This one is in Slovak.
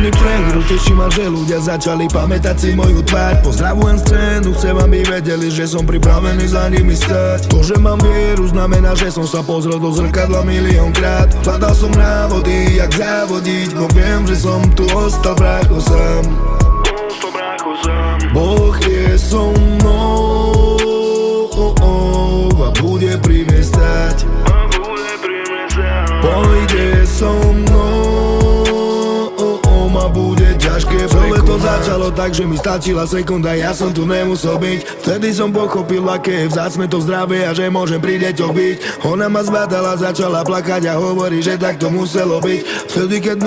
Príjemný prehru, teší ma, že ľudia začali pamätať si moju tvár. Pozdravujem scénu, chcem, aby vedeli, že som pripravený za nimi stať. To, že mám vieru, znamená, že som sa pozrel do zrkadla miliónkrát. Hľadal som návody, jak závodiť, no viem, že som tu ostal brácho sám. Boh je so mnou a bude pri mne stať. Pôjde so mnou a bude ťažké prekonať. To začalo tak, že mi stačila sekunda, ja som tu nemusel byť. Vtedy som pochopil, aké je vzácne to zdravie a že môžem pri deťoch byť. Ona ma zbadala, začala plakať a hovorí, že tak to muselo byť. Vtedy, keď